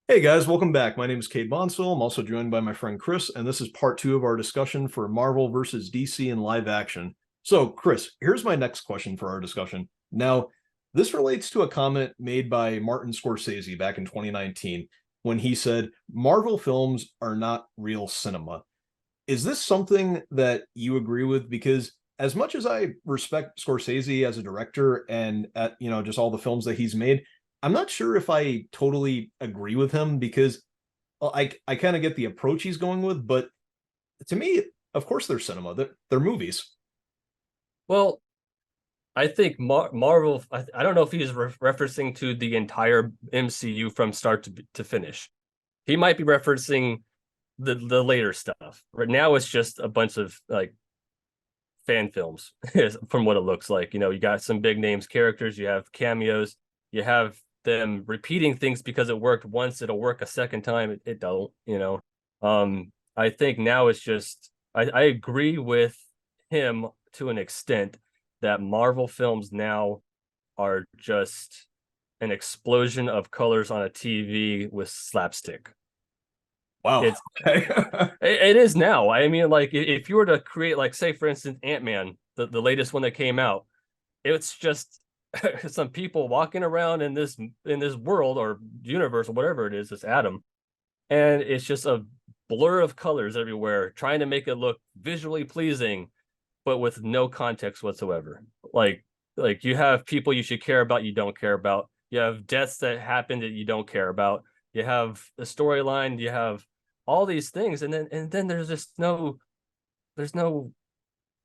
Hey guys, welcome back. My name is Cade Bonsall. I'm also joined by my friend Chris, and this is part two of our discussion for Marvel versus DC in live action. So, Chris, here's my next question for our discussion. Now, this relates to a comment made by Martin Scorsese back in 2019 when he said, Marvel films are not real cinema. Is this something that you agree with? Because as much as I respect Scorsese as a director and at just all the films that he's made, I'm not sure if I totally agree with him because I kind of get the approach he's going with, but to me, of course, they're cinema. They're movies. Well, I think Marvel. I don't know if he's referencing to the entire MCU from start to finish. He might be referencing the later stuff. Right now, it's just a bunch of like fan films, from what it looks like. You got some big names, characters. You have cameos. You have them repeating things because it worked once. It'll work a second time. It don't. I think now it's just. I agree with him to an extent that Marvel films now are just an explosion of colors on a TV with slapstick. Wow. It's Okay. it is now. I mean, like if you were to create, like, say for instance, Ant-Man, the latest one that came out, it's just some people walking around in this world or universe or whatever it is, this atom, and it's just a blur of colors everywhere, trying to make it look visually pleasing but with no context whatsoever. Like you have people you should care about, you don't care about. You have deaths that happen that you don't care about. You have the storyline. You have all these things, and then there's just there's no.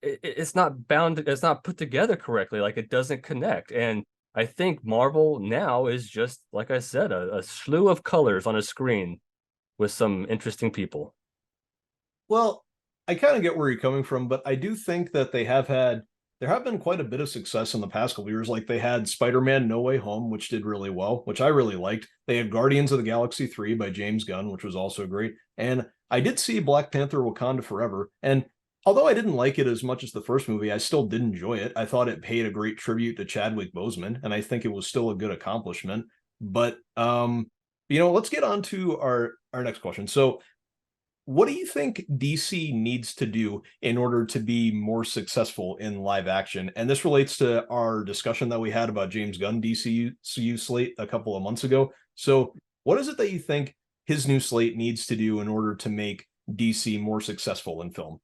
It's not bound. It's not put together correctly. Like, it doesn't connect. And I think Marvel now is just, like I said, a slew of colors on a screen with some interesting people. Well, I kind of get where you're coming from, but I do think that there have been quite a bit of success in the past couple years. Like they had Spider-Man No Way Home, which did really well, which I really liked. They had Guardians of the Galaxy 3 by James Gunn, which was also great. And I did see Black Panther Wakanda Forever. And although I didn't like it as much as the first movie, I still did enjoy it. I thought it paid a great tribute to Chadwick Boseman, and I think it was still a good accomplishment. But let's get on to our next question. So what do you think DC needs to do in order to be more successful in live action? And this relates to our discussion that we had about James Gunn DCU slate a couple of months ago. So, what is it that you think his new slate needs to do in order to make DC more successful in film?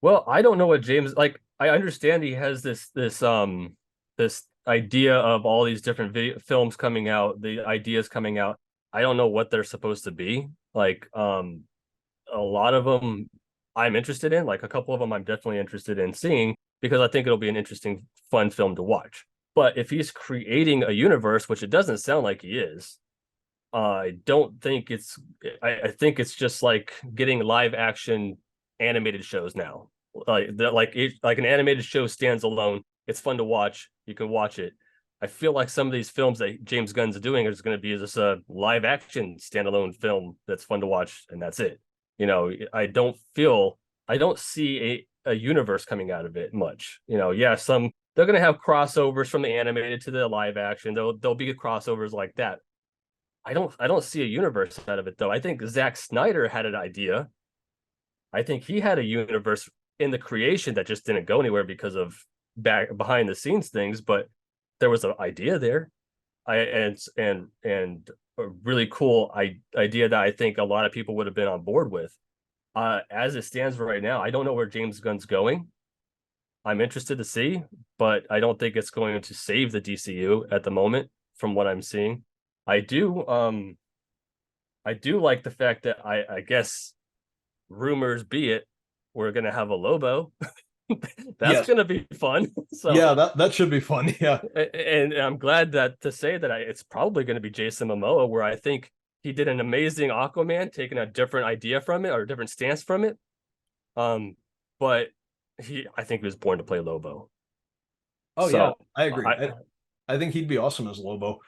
Well, I don't know what James, like. I understand he has this idea of all these different films coming out, the ideas coming out. I don't know what they're supposed to be. Like, a lot of them I'm interested in. Like, a couple of them I'm definitely interested in seeing because I think it'll be an interesting, fun film to watch. But if he's creating a universe, which it doesn't sound like he is, I don't think it's. I think it's just like getting live action animated shows now. Like an animated show stands alone. It's fun to watch. You can watch it. I feel like some of these films that James Gunn's doing is going to be just a live action standalone film that's fun to watch, and that's it. I don't see a universe coming out of it much. Yeah, some they're going to have crossovers from the animated to the live action. There'll be crossovers like that. I don't see a universe out of it, though. I think Zack Snyder had an idea. I think he had a universe in the creation that just didn't go anywhere because of back behind the scenes things, but there was an idea there. I and a really cool idea that I think a lot of people would have been on board with. As it stands right now, I don't know where James Gunn's going. I'm interested to see, but I don't think it's going to save the DCU at the moment, from what I'm seeing. I do I do like the fact that I guess, rumors be it, we're gonna have a Lobo. That's Yes. gonna be fun. Yeah, So, that should be fun. Yeah. and I'm glad that to say that it's probably going to be Jason Momoa, where I think he did an amazing Aquaman, taking a different idea from it or a different stance from it. But I think he was born to play Lobo. Oh yeah, So I agree. I I think he'd be awesome as Lobo.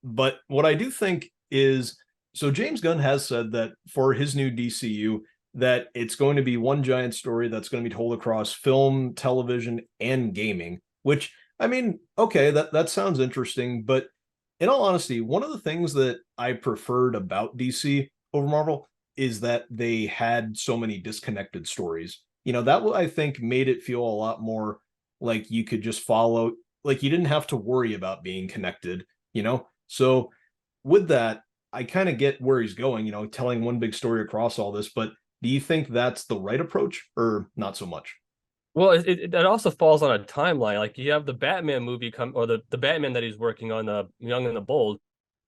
But what I do think is so James Gunn has said that for his new DCU that it's going to be one giant story that's going to be told across film, television, and gaming, which I mean, okay, that sounds interesting, but in all honesty, one of the things that I preferred about DC over Marvel is that they had so many disconnected stories. That I think made it feel a lot more like you could just follow, like you didn't have to worry about being connected. So with that, I kind of get where he's going, telling one big story across all this, but do you think that's the right approach or not so much? Well, it also falls on a timeline. Like you have the Batman movie come, or the Batman that he's working on, the Young and the Bold,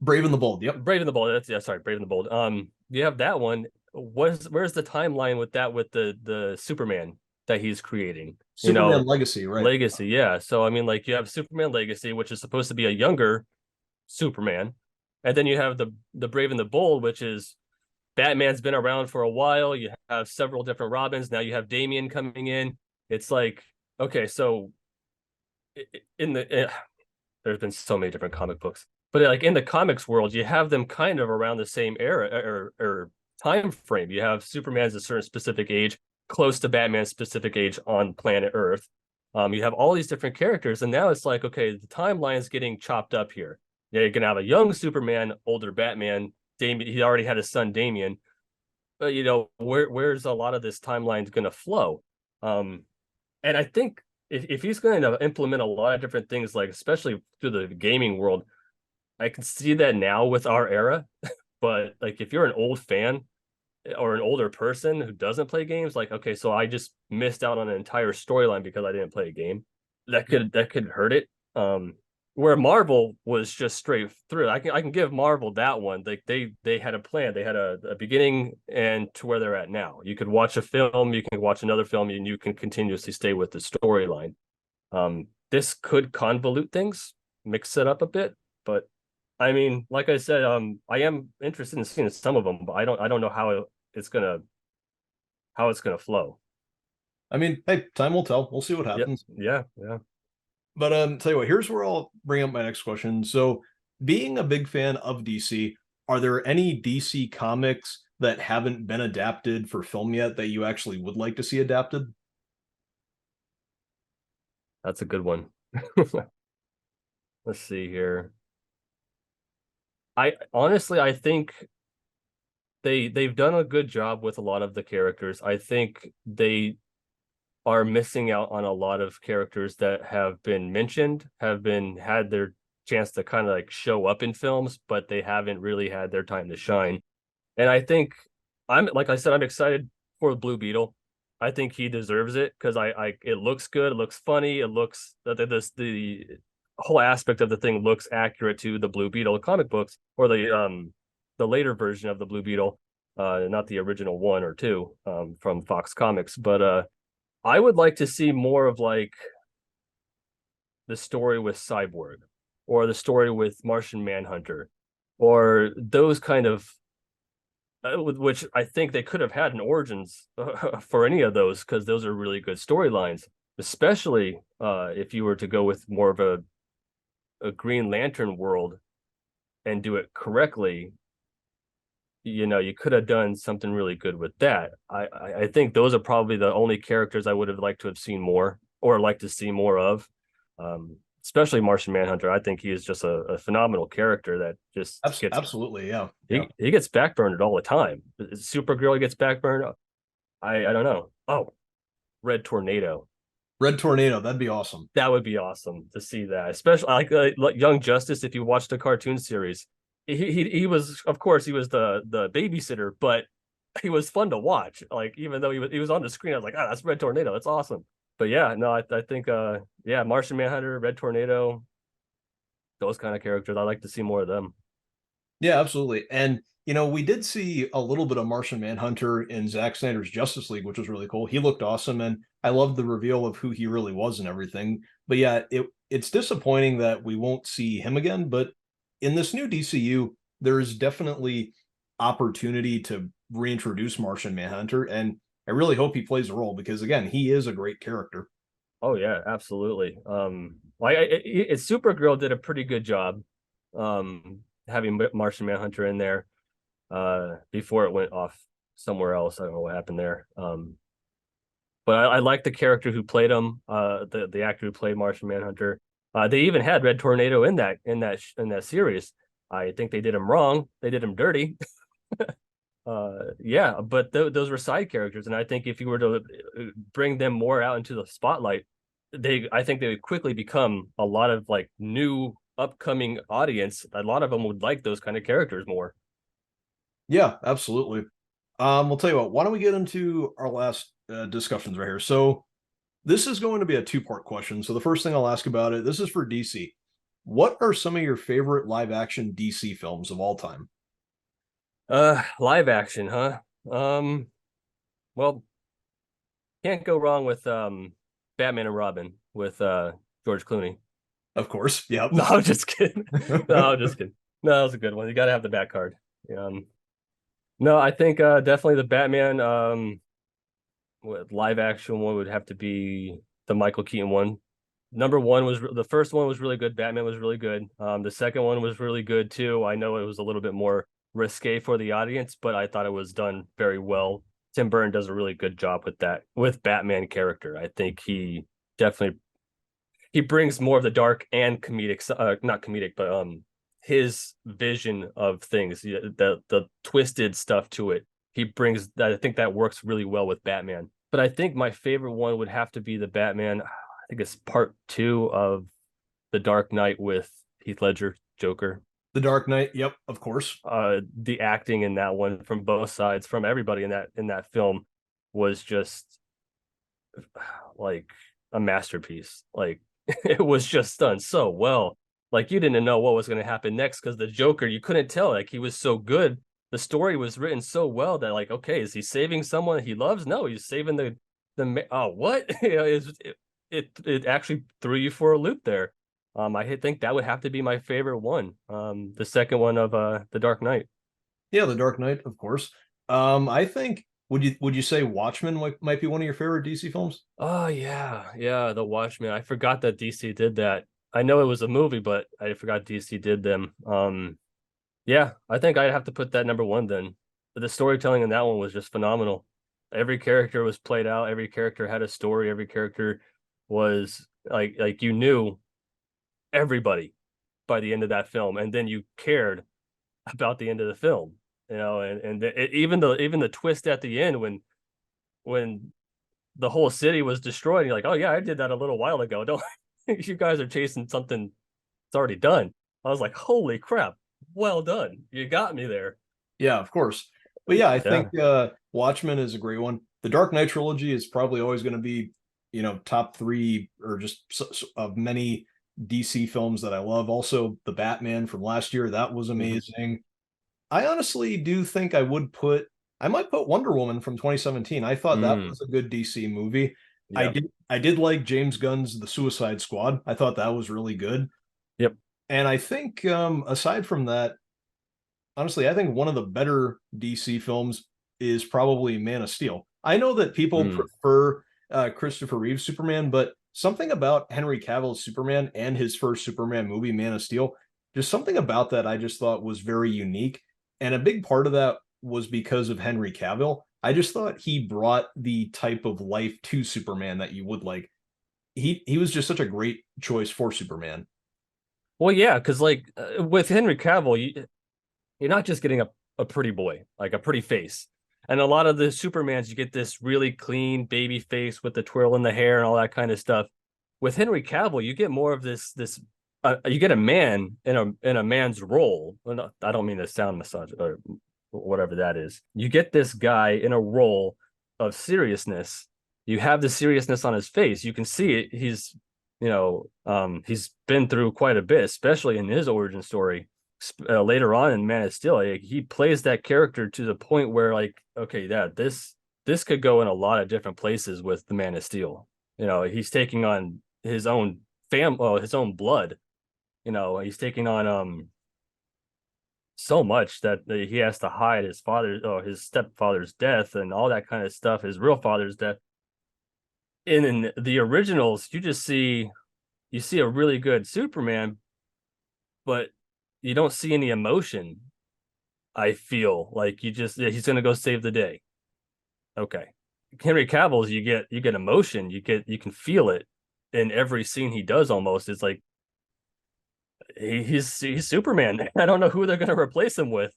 Brave and the Bold. Yep. Brave and the Bold. That's, yeah, sorry, Brave and the Bold. You have that one. Where's the timeline with that, with the Superman that he's creating? You Superman know, Legacy, right? Legacy. Yeah. So I mean, like you have Superman Legacy, which is supposed to be a younger Superman, and then you have the Brave and the Bold, which is Batman's been around for a while. You have several different Robins. Now you have Damian coming in. It's like, okay, so in there's been so many different comic books, but like in the comics world, you have them kind of around the same era or time frame. You have Superman's a certain specific age, close to Batman's specific age on planet Earth. You have all these different characters, and now it's like, okay, the timeline is getting chopped up here. Yeah, you're gonna have a young Superman, older Batman. Damian, he already had his son Damian, but where's a lot of this timeline going to flow? And I think if he's going to implement a lot of different things, like especially through the gaming world, I can see that now with our era. But like if you're an old fan or an older person who doesn't play games, like, okay, so I just missed out on an entire storyline because I didn't play a game. That could hurt it. Where Marvel was just straight through. I can give Marvel that one. Like they had a plan. They had a beginning and to where they're at now. You could watch a film, you can watch another film, and you can continuously stay with the storyline. This could convolute things, mix it up a bit, but I mean, like I said, I am interested in seeing some of them, but I don't know how it's gonna flow. I mean, hey, time will tell. We'll see what Yep. happens. Yeah. Yeah. But tell you what, here's where I'll bring up my next question. So, being a big fan of DC, are there any DC comics that haven't been adapted for film yet that you actually would like to see adapted? That's a good one. Let's see here. I honestly, I think they've done a good job with a lot of the characters. I think they are missing out on a lot of characters that have been mentioned, have been had their chance to kind of like show up in films, but they haven't really had their time to shine. And I think I'm like I said, I'm excited for Blue Beetle. I think he deserves it because I it looks good, it looks funny, it looks the whole aspect of the thing looks accurate to the Blue Beetle comic books, or the later version of the Blue Beetle, not the original one or two from Fox Comics. But I would like to see more of like the story with Cyborg, or the story with Martian Manhunter, or those kind of which I think they could have had an origins for any of those, because those are really good storylines, especially if you were to go with more of a Green Lantern world and do it correctly. You could have done something really good with that. I think those are probably the only characters I would have liked to have seen more, or like to see more of. Especially Martian Manhunter. I think he is just a phenomenal character that just gets Absolutely, yeah. he gets backburned all the time. Supergirl gets backburned. I don't know. Oh, Red Tornado. Red Tornado, that'd be awesome. That would be awesome to see that. Especially like Young Justice. If you watched the cartoon series, he was, of course, he was the babysitter, but he was fun to watch. Like even though he was on the screen, I was like, that's Red Tornado. That's awesome. But yeah, no, I think yeah, Martian Manhunter, Red Tornado, those kind of characters. I like to see more of them. Yeah, absolutely. And we did see a little bit of Martian Manhunter in Zack Snyder's Justice League, which was really cool. He looked awesome, and I loved the reveal of who he really was and everything. But yeah, it's disappointing that we won't see him again. But in this new DCU, there's definitely opportunity to reintroduce Martian Manhunter, and I really hope he plays a role because again, he is a great character. Oh yeah, absolutely. Like Supergirl did a pretty good job, having Martian Manhunter in there, before it went off somewhere else. I don't know what happened there. But I like the character who played him, the actor who played Martian Manhunter. They even had Red Tornado in that series. I think they did him wrong. They did him dirty. Yeah, but those were side characters, and I think if you were to bring them more out into the spotlight, I think they would quickly become a lot of like new upcoming audience. A lot of them would like those kind of characters more. Yeah, absolutely. We'll tell you what. Why don't we get into our last discussions right here? So this is going to be a two-part question. So the first thing I'll ask about it. This is for DC. What are some of your favorite live action DC films of all time? Live action, huh? Well, can't go wrong with Batman and Robin with George Clooney. Of course. Yep. No, I'm just kidding. No, I'm just kidding. No, that was a good one. You got to have the back card. No, I think definitely the Batman live action one would have to be the Michael Keaton one. Number one was the first one was really good. Batman was really good. The second one was really good too. I know it was a little bit more risque for the audience, but I thought it was done very well. Tim Burton does a really good job with that with Batman character. I think he brings more of the dark and comedic, not comedic, but his vision of things, the twisted stuff to it. He brings that. I think that works really well with Batman. But I think my favorite one would have to be the Batman. I think it's part 2 of The Dark Knight with Heath Ledger, Joker. The Dark Knight. Yep, of course. The acting in that one from both sides, from everybody in that film, was just like a masterpiece. Like it was just done so well. Like you didn't know what was going to happen next because the Joker, you couldn't tell. Like he was so good. The story was written so well that like, okay, is he saving someone he loves? No, he's saving the oh what? It actually threw you for a loop there. I think that would have to be my favorite one. The second one of The Dark Knight. Yeah, The Dark Knight, of course. I think would you say Watchmen might be one of your favorite DC films? Oh yeah, The Watchmen. I forgot that DC did that. I know it was a movie, but I forgot DC did them. Yeah, I think I'd have to put that number one then. The storytelling in that one was just phenomenal. Every character was played out. Every character had a story. Every character was like you knew everybody by the end of that film, and then you cared about the end of the film. Even the twist at the end when the whole city was destroyed, you're like, oh yeah, I did that a little while ago. Don't you guys are chasing something that's already done. I was like, holy crap, well done. You got me there. Yeah, of course. But yeah, I Yeah. think Watchmen is a great one. The Dark Knight trilogy is probably always going to be, top 3 or just of many DC films that I love. Also, the Batman from last year, that was amazing. I honestly do think I might put Wonder Woman from 2017. I thought that was a good DC movie. Yeah. I did like James Gunn's The Suicide Squad. I thought that was really good. Yep. And I think aside from that, honestly, I think one of the better DC films is probably Man of Steel. I know that people prefer Christopher Reeve's Superman, but something about Henry Cavill's Superman and his first Superman movie, Man of Steel, just something about that I just thought was very unique. And a big part of that was because of Henry Cavill. I just thought he brought the type of life to Superman that you would like. He was just such a great choice for Superman. Well, yeah, because like with Henry Cavill, you're not just getting a pretty boy, like a pretty face. And a lot of the Supermans, you get this really clean baby face with the twirl in the hair and all that kind of stuff. With Henry Cavill, you get more of this you get a man in a man's role. Well, no, I don't mean to sound massage or whatever that is. You get this guy in a role of seriousness. You have the seriousness on his face. You can see it. He's been through quite a bit, especially in his origin story. Later on in Man of Steel, he plays that character to the point where, like, okay, this could go in a lot of different places with the Man of Steel. He's taking on his own his own blood. He's taking on so much that he has to hide his father or his stepfather's death and all that kind of stuff, his real father's death. In the originals, you see a really good Superman, but you don't see any emotion. I feel like he's gonna go save the day. Okay. Henry Cavill's you get emotion, you can feel it in every scene he does almost. It's like he's Superman. I don't know who they're going to replace him with.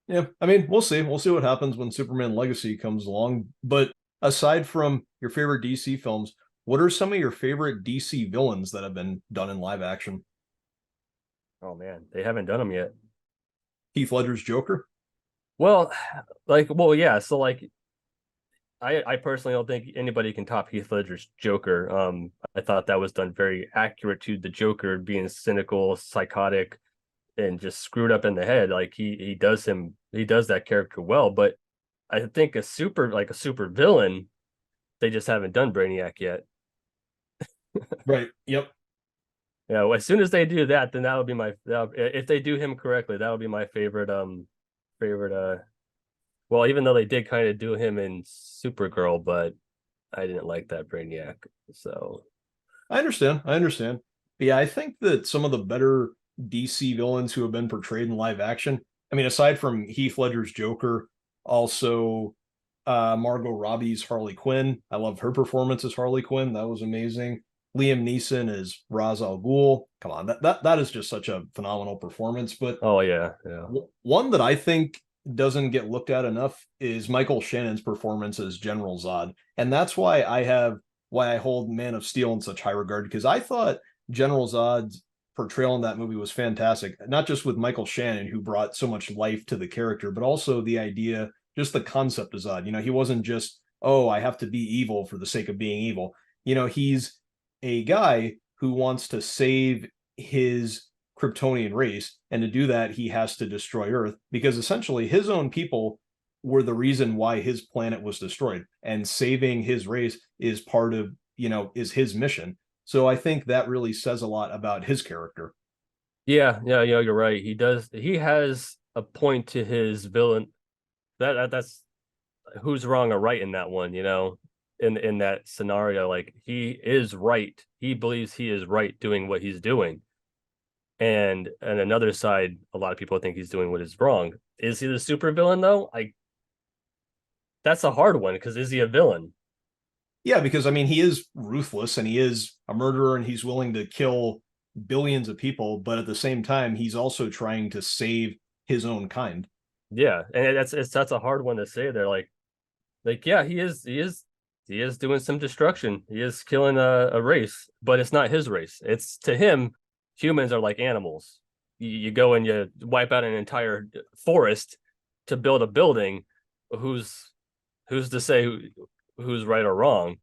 Yeah, I mean, we'll see. We'll see what happens when Superman Legacy comes along. But aside from your favorite DC films, what are some of your favorite DC villains that have been done in live action? Oh man, they haven't done them yet. Heath Ledger's Joker? Well, yeah. So like, I personally don't think anybody can top Heath Ledger's Joker. I thought that was done very accurate to the Joker being cynical, psychotic, and just screwed up in the head. Like he does that character well. But I think a super villain, they just haven't done Brainiac yet. Right. Yep. Yeah, well, as soon as they do that, then that would be if they do him correctly, that would be my favorite favorite well, even though they did kind of do him in Supergirl, but I didn't like that Brainiac. So I understand. I understand. But yeah, I think that some of the better DC villains who have been portrayed in live action, I mean, aside from Heath Ledger's Joker, also Margot Robbie's Harley Quinn. I love her performance as Harley Quinn. That was amazing. Liam Neeson as Ra's al Ghul. Come on, that is just such a phenomenal performance. But oh yeah, yeah. one that I think doesn't get looked at enough is Michael Shannon's performance as General Zod, and that's why I hold Man of Steel in such high regard, because I thought General Zod's portrayal in that movie was fantastic. Not just with Michael Shannon, who brought so much life to the character, but also the idea, just the concept of Zod. You know, he wasn't just, oh, I have to be evil for the sake of being evil. You know, he's a guy who wants to save his Kryptonian race, and to do that, he has to destroy Earth, because essentially his own people were the reason why his planet was destroyed, and saving his race is part of, is his mission. So I think that really says a lot about his character. Yeah, you're right. He has a point to his villain. That's who's wrong or right in that one, in that scenario. Like he is right. He believes he is right doing what he's doing. And another side, a lot of people think he's doing what is wrong. Is he the super villain though? That's a hard one, because is he a villain? Yeah, because I mean, he is ruthless and he is a murderer and he's willing to kill billions of people, but at the same time, he's also trying to save his own kind. Yeah, and that's a hard one to say there. Like yeah, he is doing some destruction. He is killing a race, but it's not his race. It's to him, humans are like animals. You go and you wipe out an entire forest to build a building. Who's to say who's right or wrong?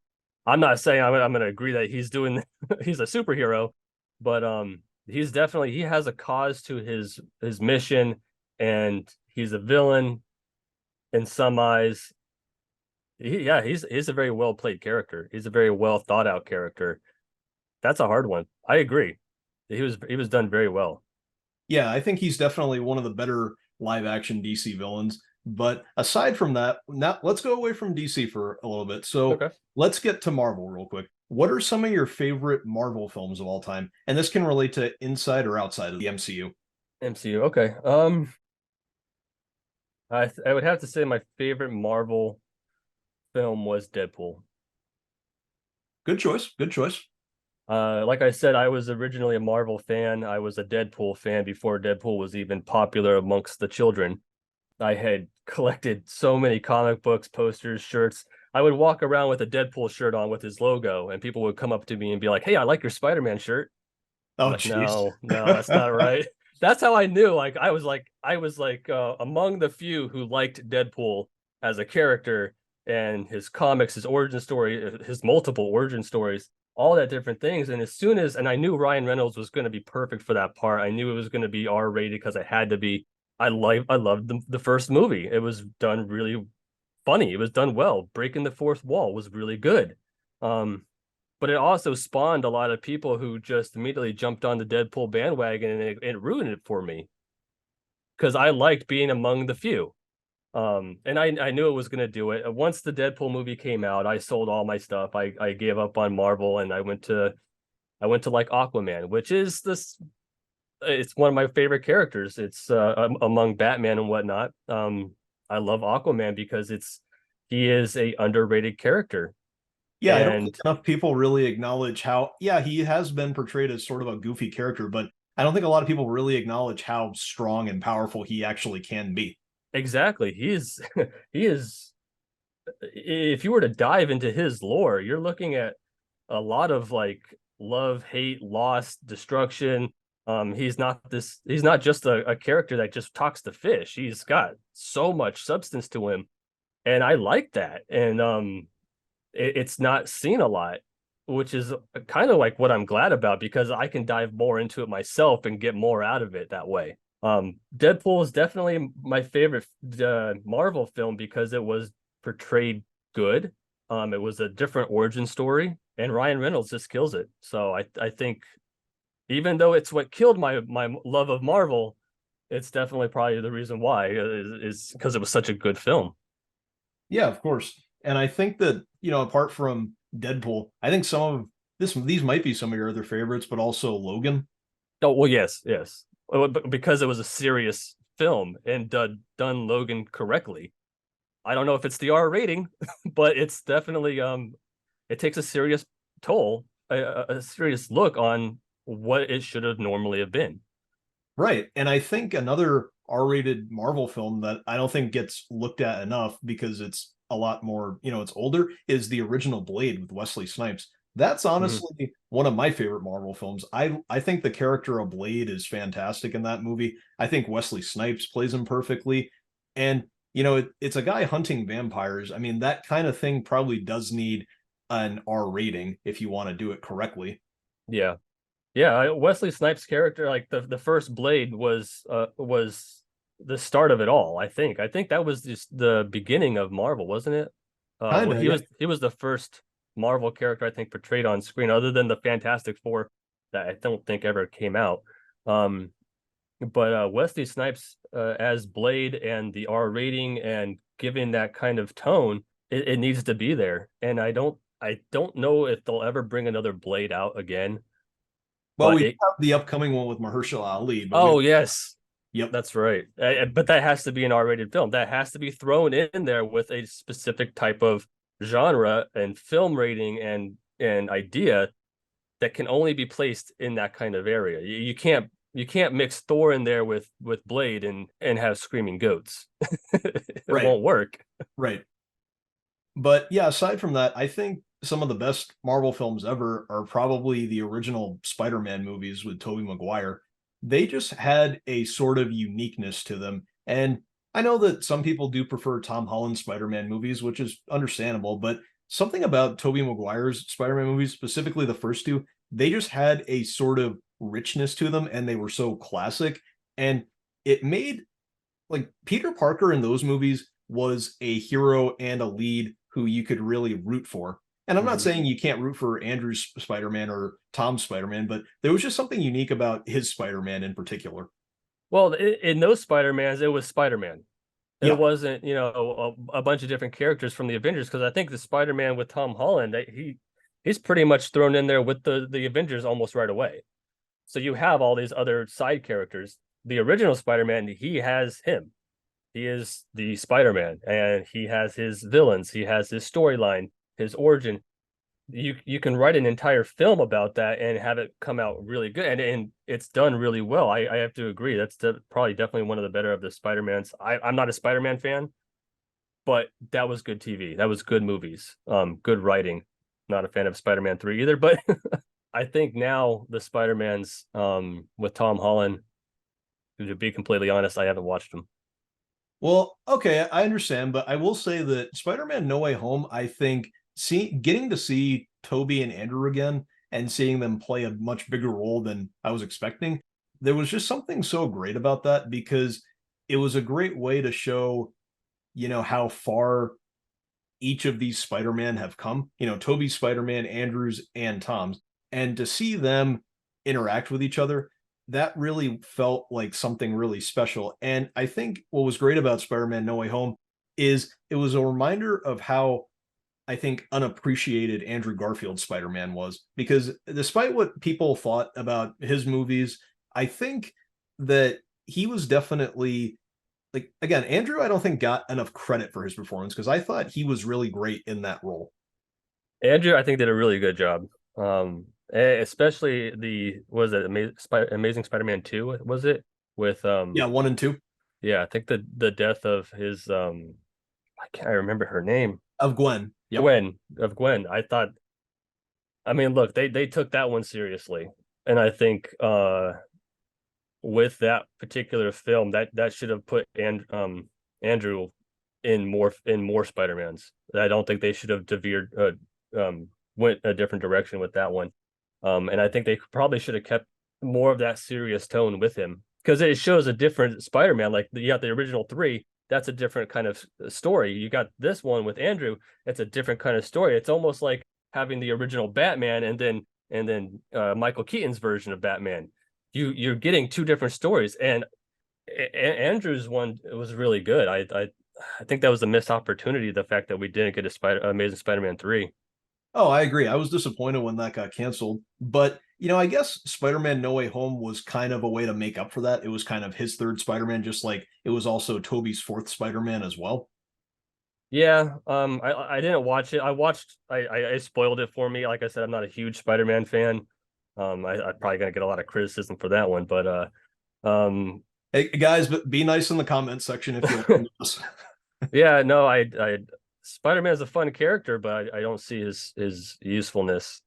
I'm not saying I'm going to agree that he's doing he's a superhero, but he has a cause to his mission, and he's a villain in some eyes. He's a very well played character. He's a very well thought out character. That's a hard one. I agree. He was done very well. Yeah, I think he's definitely one of the better live action DC villains. But aside from that, now let's go away from DC for a little bit. So Okay. let's get to Marvel real quick. What are some of your favorite Marvel films of all time? And this can relate to inside or outside of the MCU. MCU. Okay. I would have to say my favorite Marvel film was Deadpool. Good choice. Good choice. Like I said, I was originally a Marvel fan. I was a Deadpool fan before Deadpool was even popular amongst the children. I had collected so many comic books, posters, shirts. I would walk around with a Deadpool shirt on with his logo, and people would come up to me and be like, "Hey, I like your Spider-Man shirt." I'm Oh, like, jeez. no, that's not right. That's how I knew. I was like among the few who liked Deadpool as a character, and his comics, his origin story, his multiple origin stories, all that different things. And I knew Ryan Reynolds was going to be perfect for that part. I knew it was going to be R-rated because it had to be. I loved the first movie. It was done really funny. It was done well. Breaking the fourth wall was really good. Um, but it also spawned a lot of people who just immediately jumped on the Deadpool bandwagon, and it ruined it for me, because I liked being among the few. And I knew it was going to do it. Once the Deadpool movie came out, I sold all my stuff. I gave up on Marvel, and I went to like Aquaman, which is this. It's one of my favorite characters. It's among Batman and whatnot. I love Aquaman because he is a underrated character. Yeah, I don't think And enough people really acknowledge how, yeah, he has been portrayed as sort of a goofy character, but I don't think a lot of people really acknowledge how strong and powerful he actually can be. Exactly. He is he is if you were to dive into his lore, you're looking at a lot of like love, hate, loss, destruction. He's not just a character that just talks to fish. He's got so much substance to him. And I like that. And it's not seen a lot, which is kind of like what I'm glad about because I can dive more into it myself and get more out of it that way. Deadpool is definitely my favorite Marvel film because it was portrayed good. It was a different origin story, and Ryan Reynolds just kills it. So I think even though it's what killed my love of Marvel, it's definitely probably the reason why is because it was such a good film. Yeah, of course. And I think that, apart from Deadpool, I think some of these might be some of your other favorites, but also Logan. Oh well, yes, yes, because it was a serious film and done Logan correctly. I don't know if it's the R rating, but it's definitely it takes a serious toll, a serious look on what it should have normally have been. Right. And I think another R-rated Marvel film that I don't think gets looked at enough because it's a lot more, it's older, is the original Blade with Wesley Snipes. That's Mhm. honestly one of my favorite Marvel films. I think the character of Blade is fantastic in that movie. I think Wesley Snipes plays him perfectly. And it's a guy hunting vampires. I mean, that kind of thing probably does need an R rating if you want to do it correctly. Yeah, yeah. Wesley Snipes' character, like the first Blade, was the start of it all. I think that was just the beginning of Marvel, wasn't it? Kind Well, of, yeah. he was the first Marvel character I think portrayed on screen, other than the Fantastic Four that I don't think ever came out. Um, but Wesley Snipes as Blade and the R rating and giving that kind of tone, it needs to be there. And I don't know if they'll ever bring another Blade out again. Well, But we it have the upcoming one with Mahershala Ali, but we Oh yes, yep, that's right. But that has to be an R-rated film. That has to be thrown in there with a specific type of genre and film rating and idea that can only be placed in that kind of area. You can't mix Thor in there with Blade and have screaming goats. It right, won't work. right. But yeah, aside from that, I think some of the best Marvel films ever are probably the original Spider-Man movies with Tobey Maguire. They just had a sort of uniqueness to them. And I know that some people do prefer Tom Holland Spider-Man movies, which is understandable, but something about Tobey Maguire's Spider-Man movies, specifically the first two, they just had a sort of richness to them and they were so classic. And it made like Peter Parker in those movies was a hero and a lead who you could really root for. And I'm not Mhm. saying you can't root for Andrew's Spider-Man or Tom's Spider-Man, but there was just something unique about his Spider-Man in particular. Well, in those Spider-Mans, it was Spider-Man. It Yeah, wasn't, a bunch of different characters from the Avengers because I think the Spider-Man with Tom Holland, he's pretty much thrown in there with the Avengers almost right away. So you have all these other side characters. The original Spider-Man, he has him. He is the Spider-Man, and he has his villains. He has his storyline, his origin. You can write an entire film about that and have it come out really good, and it's done really well. I have to agree. That's probably definitely one of the better of the Spider-Mans. I'm not a Spider-Man fan, but that was good TV. That was good movies. Good writing. Not a fan of Spider-Man 3 either, but I think now the Spider-Mans with Tom Holland, to be completely honest, I haven't watched them. well, okay, I understand, but I will say that Spider-Man No Way Home, I think getting to see Toby and Andrew again and seeing them play a much bigger role than I was expecting, there was just something so great about that because it was a great way to show, how far each of these Spider-Man have come. Toby's Spider-Man, Andrew's, and Tom's, and to see them interact with each other, that really felt like something really special. And I think what was great about Spider-Man No Way Home is it was a reminder of how I think unappreciated Andrew Garfield's Spider-Man was because despite what people thought about his movies, I think that he was definitely like again, Andrew, I don't think got enough credit for his performance because I thought he was really great in that role. Andrew, I think did a really good job. Especially was it Amazing Spider-Man 2, was it? With Yeah, 1 and 2 yeah, I think the death of his I can't remember her name. of Gwen. Yep. Gwen. I mean, look, they took that one seriously. And I think with that particular film, that should have put Andrew in more Spider-Mans. I don't think they should have deveered went a different direction with that one. And I think they probably should have kept more of that serious tone with him, because it shows a different Spider-Man. Like you got the original three, that's a different kind of story. You got this one with Andrew, it's a different kind of story. It's almost like having the original Batman and then Michael Keaton's version of Batman. You're getting two different stories, and Andrew's one was really good. I think that was a missed opportunity. The fact that we didn't get a Amazing Spider-Man 3. Oh, I agree. I was disappointed when that got canceled. But, I guess Spider-Man No Way Home was kind of a way to make up for that. It was kind of his third Spider-Man, just like it was also Tobey's fourth Spider-Man as well. Yeah, I didn't watch it. I spoiled it for me. Like I said, I'm not a huge Spider-Man fan. I'm probably gonna get a lot of criticism for that one, but Hey guys, but be nice in the comment section if you listen to this. yeah, no, I Spider-Man is a fun character, but I don't see his usefulness.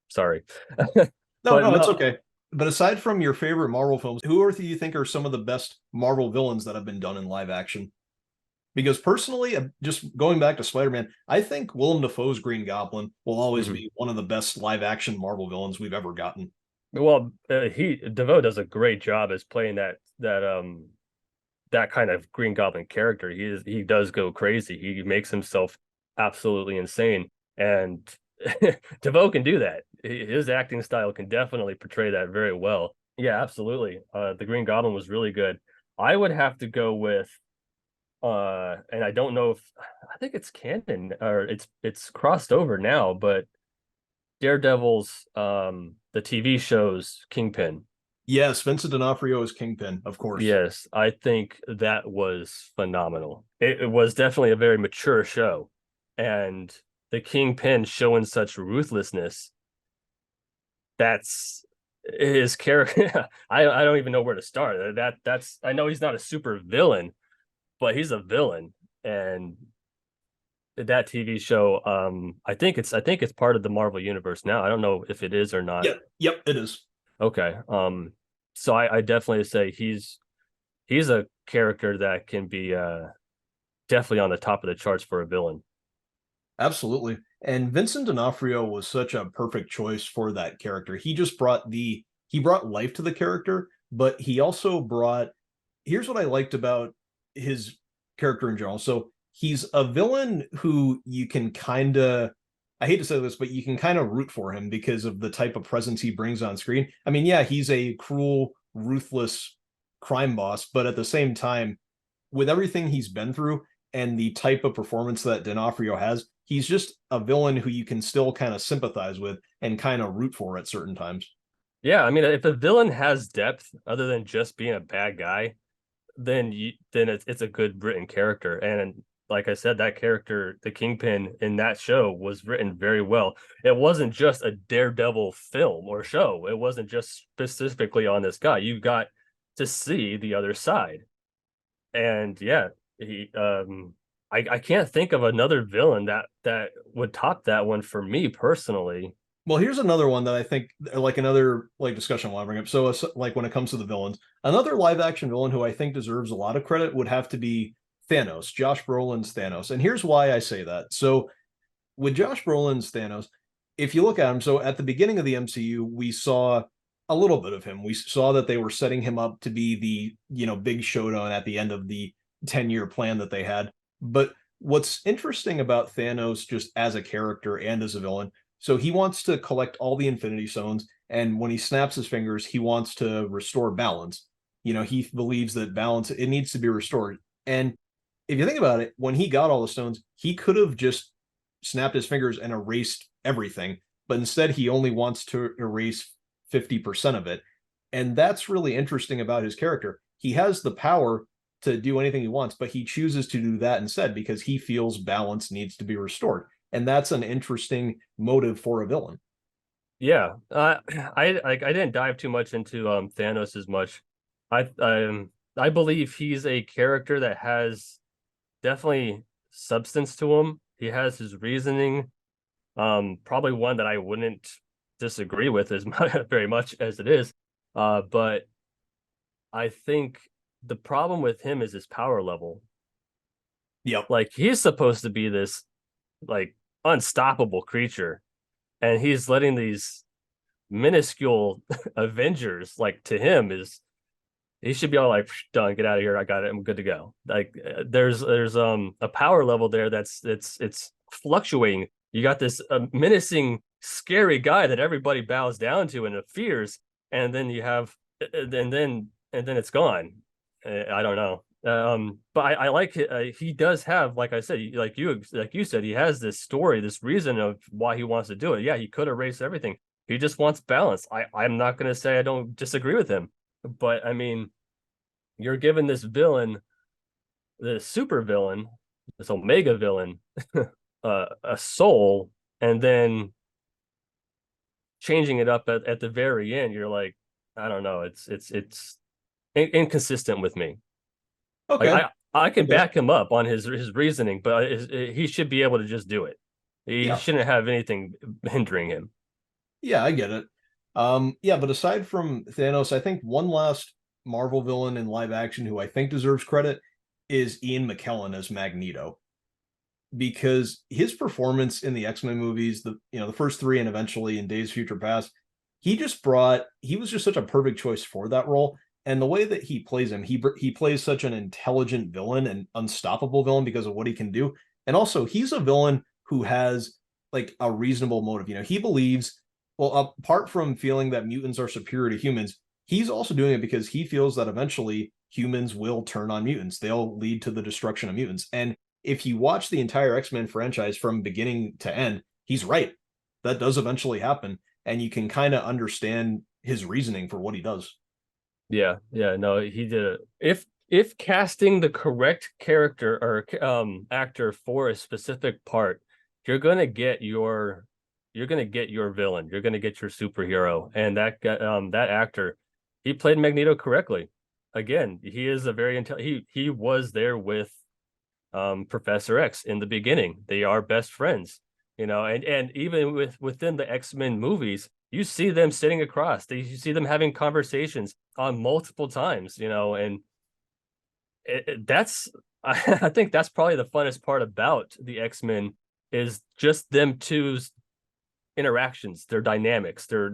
Sorry. No, But no, it's no, okay. But aside from your favorite Marvel films, do you think are some of the best Marvel villains that have been done in live action? Because personally, just going back to Spider-Man, I think Willem Dafoe's Green Goblin will always mhm. be one of the best live action Marvel villains we've ever gotten. Well, he DeVoe does a great job as playing that kind of Green Goblin character. He does go crazy. He makes himself absolutely insane, and DeVoe can do that. His acting style can definitely portray that very well. Yeah, absolutely. The Green Goblin was really good. I would have to go with and I don't know if I think it's canon or it's crossed over now, but Daredevil's the TV show's Kingpin. Yes, Vincent D'Onofrio is Kingpin, of course. Yes, I think that was phenomenal. It was definitely a very mature show, and the Kingpin showing such ruthlessness. That's his character. I don't even know where to start. That's I know he's not a super villain, but he's a villain, and that TV show, I think it's part of the Marvel universe now. I don't know if it is or not. Yeah, yep, it is. Okay. So I definitely say he's a character that can be definitely on the top of the charts for a villain. Absolutely. And Vincent D'Onofrio was such a perfect choice for that character. He brought life to the character, but he also brought here's what I liked about his character in general. So he's a villain who you can kind of I hate to say this, but you can kind of root for him because of the type of presence he brings on screen. I mean, yeah, he's a cruel, ruthless crime boss, but at the same time, with everything he's been through and the type of performance that D'Onofrio has, he's just a villain who you can still kind of sympathize with and kind of root for at certain times. Yeah, I mean, if a villain has depth other than just being a bad guy, then it's a good written character. And like I said, that character, the Kingpin in that show, was written very well. It wasn't just a Daredevil film or show. It wasn't just specifically on this guy. You got to see the other side. And yeah, he I can't think of another villain that would top that one for me personally. Well, here's another one that I think, like another like discussion I want to bring up. So, like when it comes to the villains, another live action villain who I think deserves a lot of credit would have to be Thanos, Josh Brolin's Thanos. And here's why I say that. So, with Josh Brolin's Thanos, if you look at him, so at the beginning of the MCU, we saw a little bit of him. We saw that they were setting him up to be the big showdown at the end of the 10-year plan that they had. But what's interesting about Thanos, just as a character and as a villain, so he wants to collect all the Infinity Stones, and when he snaps his fingers, he wants to restore balance. He believes that balance it needs to be restored. And if you think about it, when he got all the stones, he could have just snapped his fingers and erased everything, but instead he only wants to erase 50% of it. And that's really interesting about his character. He has the power to do anything he wants, but he chooses to do that instead because he feels balance needs to be restored. And that's an interesting motive for a villain. Yeah, I didn't dive too much into Thanos as much. I believe he's a character that has definitely substance to him. He has his reasoning. Probably one that I wouldn't disagree with as much, very much as it is. But I think the problem with him is his power level. Yep. Like he's supposed to be this like unstoppable creature, and he's letting these minuscule Avengers like to him is he should be all like done, get out of here, I got it, I'm good to go. Like there's a power level there that's it's fluctuating. You got this menacing scary guy that everybody bows down to and fears, and then you have and then it's gone. I don't know. But I like it. He does have, like I said, like you said, he has this story, this reason of why he wants to do it. Yeah, he could erase everything. He just wants balance. I'm not going to say I don't disagree with him, but I mean, you're given this villain, this super villain, this omega villain, a soul, and then changing it up at the very end. You're like, I don't know. It's inconsistent with me. Like Okay. I can Okay. back him up on his reasoning, but he should be able to just do it. He Yeah. shouldn't have anything hindering him. Yeah, I get it. Yeah, but aside from Thanos, I think one last Marvel villain in live action who I think deserves credit is Ian McKellen as Magneto, because his performance in the X-Men movies, the first three and eventually in Days of Future Past, he was just such a perfect choice for that role. And the way that he plays him, he plays such an intelligent villain and unstoppable villain because of what he can do. And also, he's a villain who has like a reasonable motive. He believes, well, apart from feeling that mutants are superior to humans, he's also doing it because he feels that eventually humans will turn on mutants. They'll lead to the destruction of mutants. And if you watch the entire X-Men franchise from beginning to end, he's right. That does eventually happen. And you can kind of understand his reasoning for what he does. Yeah, yeah, no, he did it. If casting the correct character or actor for a specific part, you're gonna get your villain, you're gonna get your superhero, and that actor, he played Magneto correctly. Again, he is a very he was there with Professor X in the beginning. They are best friends, and even within the X-Men movies, you see them sitting across. You see them having conversations on multiple times, and that's I think that's probably the funnest part about the X-Men is just them two's interactions, their dynamics, their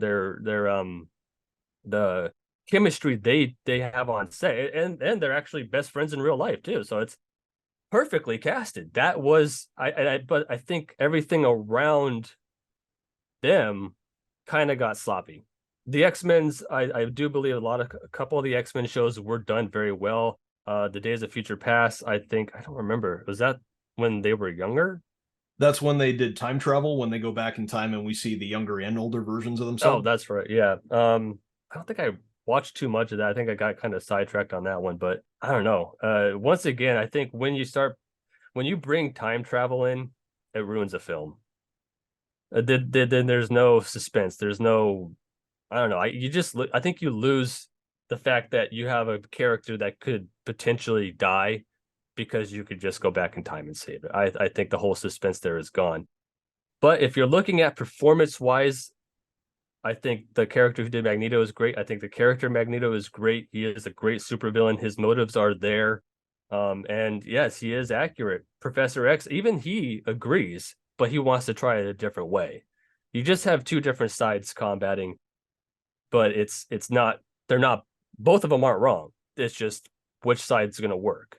the chemistry they have on set, and they're actually best friends in real life too. So it's perfectly casted. That was but I think everything around them kind of got sloppy. The X-Men's, I do believe a couple of the X-Men shows were done very well. The Days of Future Past, I think, I don't remember. Was that when they were younger? That's when they did time travel, when they go back in time and we see the younger and older versions of Oh, themselves. that's right. Yeah. I don't think I watched too much of that. I think I got kind of sidetracked on that one, but I don't know. Once again, I think when you bring time travel in, it ruins a film. Then there's no suspense. There's no, I don't know. I think you lose the fact that you have a character that could potentially die because you could just go back in time and save it. I think the whole suspense there is gone. But if you're looking at performance wise, I think the character who did Magneto is great. I think the character Magneto is great. He is a great supervillain. His motives are there. And yes, he is accurate. Professor X, even he agrees, but he wants to try it a different way. You just have two different sides combating, but it's not they're not both of them aren't wrong. It's just which side's going to work.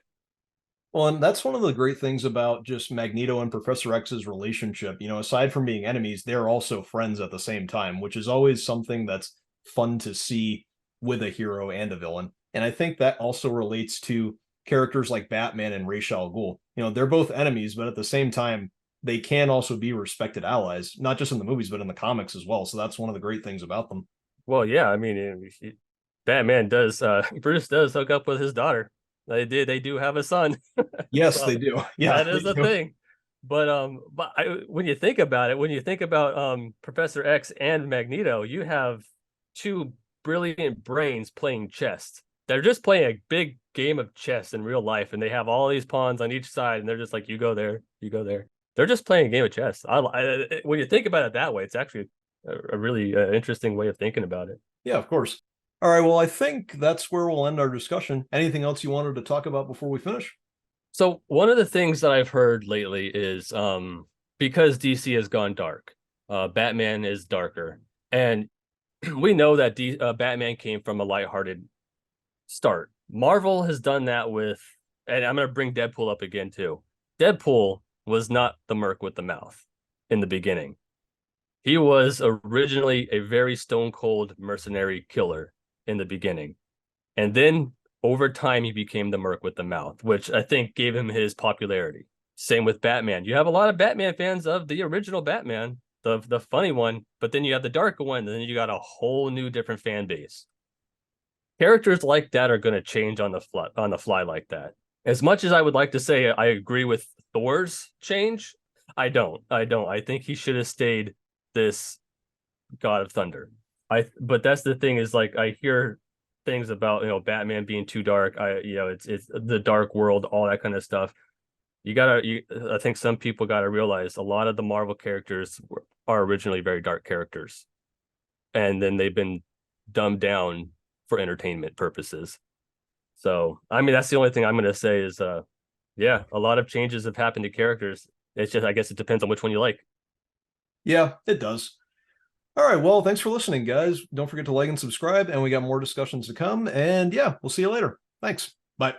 Well, and that's one of the great things about just Magneto and Professor X's relationship. Aside from being enemies, they're also friends at the same time, which is always something that's fun to see with a hero and a villain. And I think that also relates to characters like Batman and Ra's al Ghul. They're both enemies, but at the same time, they can also be respected allies, not just in the movies, but in the comics as well. So that's one of the great things about them. Well, yeah, I mean, Batman does Bruce does hook up with his daughter. They do have a son. Yes, So they do. Yeah, that they is a do. thing. when you think about it, when you think about Professor X and Magneto, you have two brilliant brains playing chess. They're just playing a big game of chess in real life, and they have all these pawns on each side, and they're just like, you go there, you go there. They're just playing a game of chess. When you think about it that way, it's actually a really interesting way of thinking about it. Yeah, of course. All right. Well, I think that's where we'll end our discussion. Anything else you wanted to talk about before we finish? So one of the things that I've heard lately is because DC has gone dark, Batman is darker, and we know that Batman came from a lighthearted start. Marvel has done that with, and I'm going to bring Deadpool up again too. Deadpool was not the merc with the mouth in the beginning. He was originally a very stone cold mercenary killer in the beginning. And then over time, he became the merc with the mouth, which I think gave him his popularity. Same with Batman. You have a lot of Batman fans of the original Batman, the funny one, but then you have the darker one, and then you got a whole new different fan base. Characters like that are going to change on the fly like that. As much as I would like to say I agree with Thor's change, I don't. I think he should have stayed this God of Thunder. But that's the thing is like I hear things about Batman being too dark. It's the dark world, all that kind of stuff. I think some people gotta realize a lot of the Marvel characters are originally very dark characters, and then they've been dumbed down for entertainment purposes. So I mean that's the only thing I'm gonna say is yeah, a lot of changes have happened to characters. It's just I guess it depends on which one you like. Yeah, it does. All right. Well, thanks for listening, guys. Don't forget to like and subscribe, and we got more discussions to come. And yeah, we'll see you later. Thanks. Bye.